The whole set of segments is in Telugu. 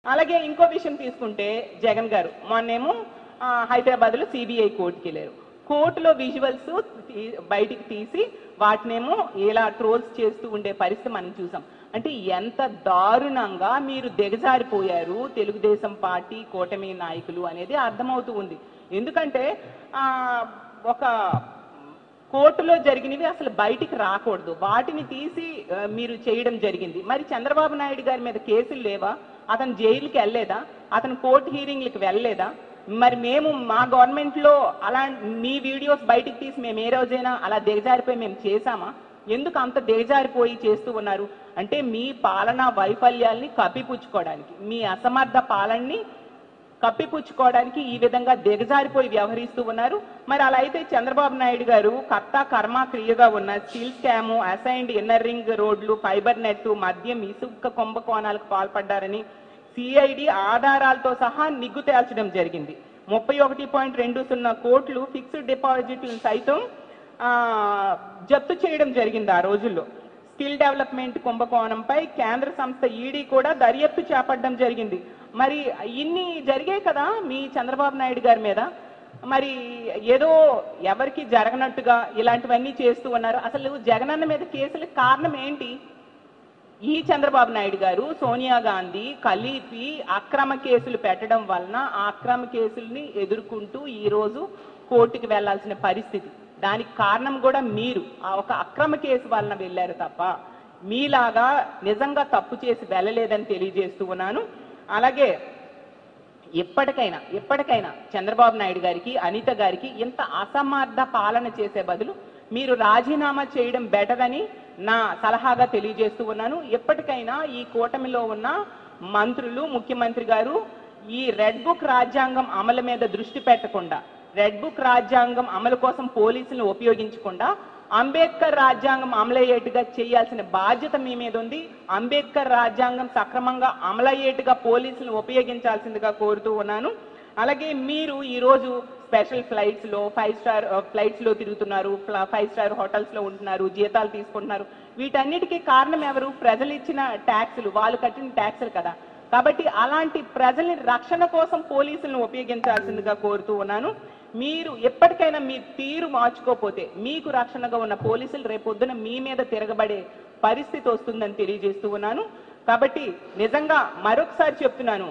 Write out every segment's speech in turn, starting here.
అలాగే ఇంకో విషయం తీసుకుంటే జగన్ గారు మొన్నేమో హైదరాబాద్లో సిబిఐ కోర్టుకి వెళ్ళారు. కోర్టులో విజువల్స్ బయటికి తీసి వాటినేమో ఇలా ట్రోల్స్ చేస్తూ ఉండే పరిస్థితి మనం చూసాం. అంటే ఎంత దారుణంగా మీరు దిగజారిపోయారు తెలుగుదేశం పార్టీ కూటమి నాయకులు అనేది అర్థమవుతూ ఉంది. ఎందుకంటే ఒక కోర్టులో జరిగినవి అసలు బయటికి రాకూడదు, వాటిని తీసి మీరు చేయడం జరిగింది. మరి చంద్రబాబు నాయుడు గారి మీద కేసులు లేవా? అతను జైలుకి వెళ్ళలేదా? అతను కోర్టు హీరింగ్లకు వెళ్ళలేదా? మరి మేము మా గవర్నమెంట్లో అలా మీ వీడియోస్ బయటికి తీసి మేము ఏ రోజైనా అలా దిగజారిపోయి మేము చేశామా? ఎందుకు అంత దిగజారిపోయి చేస్తూ ఉన్నారు? అంటే మీ పాలనా వైఫల్యాల్ని కప్పిపుచ్చుకోవడానికి, మీ అసమర్థ పాలనని కప్పిపుచ్చుకోవడానికి ఈ విధంగా దిగజారిపోయి వ్యవహరిస్తూ ఉన్నారు. మరి అలా అయితే చంద్రబాబు నాయుడు గారు కర్త కర్మ క్రియగా ఉన్న steel scam, assigned inner ring రోడ్లు, ఫైబర్ నెట్, మద్యం, ఇసుక కుంభకోణాలకు పాల్పడ్డారని సిఐడి ఆధారాలతో సహా నిగ్గు తేల్చడం జరిగింది. 31.20 కోట్లు ఫిక్స్డ్ డిపాజిట్లను సైతం జప్తు చేయడం జరిగింది ఆ రోజుల్లో. స్కిల్ డెవలప్మెంట్ కుంభకోణంపై కేంద్ర సంస్థ ఈడీ కూడా దర్యాప్తు చేపట్టడం జరిగింది. మరి ఇన్ని జరిగాయి కదా మీ చంద్రబాబు నాయుడు గారి మీద. మరి ఏదో ఎవరికి జరగనట్టుగా ఇలాంటివన్నీ చేస్తూ ఉన్నారు. అసలు జగనన్న మీద కేసులకు కారణం ఏంటి? ఈ చంద్రబాబు నాయుడు గారు సోనియా గాంధీ కలిపి అక్రమ కేసులు పెట్టడం వలన ఆ అక్రమ కేసుల్ని ఎదుర్కొంటూ ఈరోజు కోర్టుకి వెళ్లాల్సిన పరిస్థితి. దానికి కారణం కూడా మీరు ఆ ఒక అక్రమ కేసు వలన వెళ్ళారు తప్ప మీలాగా నిజంగా తప్పు చేసి వెళ్ళలేదని తెలియజేస్తూ ఉన్నాను. అలాగే ఎప్పటికైనా చంద్రబాబు నాయుడు గారికి, అనిత గారికి ఇంత అసమర్థ పాలన చేసే బదులు మీరు రాజీనామా చేయడం బెటర్ అని నా సలహాగా తెలియజేస్తూ ఉన్నాను. ఎప్పటికైనా ఈ కూటమిలో ఉన్న మంత్రులు, ముఖ్యమంత్రి గారు ఈ రెడ్ బుక్ రాజ్యాంగం అమలు మీద దృష్టి పెట్టకుండా, రెడ్ బుక్ రాజ్యాంగం అమలు కోసం పోలీసులను ఉపయోగించకుండా అంబేద్కర్ రాజ్యాంగం అమలయ్యేట్టుగా చేయాల్సిన బాధ్యత మీ మీద ఉంది. అంబేద్కర్ రాజ్యాంగం సక్రమంగా అమలయ్యేట్టుగా పోలీసులను ఉపయోగించాల్సిందిగా కోరుతూ ఉన్నాను. అలాగే మీరు ఈరోజు స్పెషల్ ఫ్లైట్స్లో 5 స్టార్ ఫ్లైట్స్లో తిరుగుతున్నారు, 5 స్టార్ హోటల్స్లో ఉంటున్నారు, జీతాలు తీసుకుంటున్నారు. వీటన్నిటికీ కారణం ఎవరు? ప్రజలు ఇచ్చిన ట్యాక్సులు, వాళ్ళు కట్టిన ట్యాక్సులు కదా. కాబట్టి అలాంటి ప్రజల్ని రక్షణ కోసం పోలీసులను ఉపయోగించాల్సిందిగా కోరుతూ ఉన్నాను. మీరు ఎప్పటికైనా మీ తీరు మార్చుకోకపోతే మీకు రక్షణగా ఉన్న పోలీసులు రేపొద్దున మీ మీద తిరగబడే పరిస్థితి వస్తుందని తెలియజేస్తూ ఉన్నాను. కాబట్టి నిజంగా మరొకసారి చెప్తున్నాను,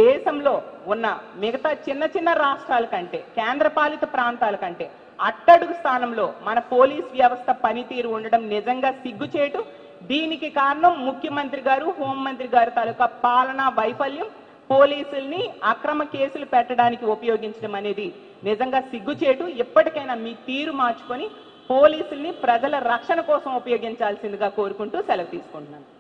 దేశంలో ఉన్న మిగతా చిన్న రాష్ట్రాల కంటే, కేంద్రపాలిత ప్రాంతాల కంటే అట్టడుగు స్థానంలో మన పోలీస్ వ్యవస్థ పనితీరు ఉండడం నిజంగా సిగ్గుచేటు. దీనికి కారణం ముఖ్యమంత్రి గారు, హోంమంత్రి గారి తాలూకా పాలనా వైఫల్యం. పోలీసుల్ని అక్రమ కేసులు పెట్టడానికి ఉపయోగించడం అనేది నిజంగా సిగ్గుచేటు. ఎప్పటికైనా మీ తీరు మార్చుకొని పోలీసుల్ని ప్రజల రక్షణ కోసం ఉపయోగించాల్సిందిగా కోరుకుంటూ సెలవు తీసుకుంటున్నాను.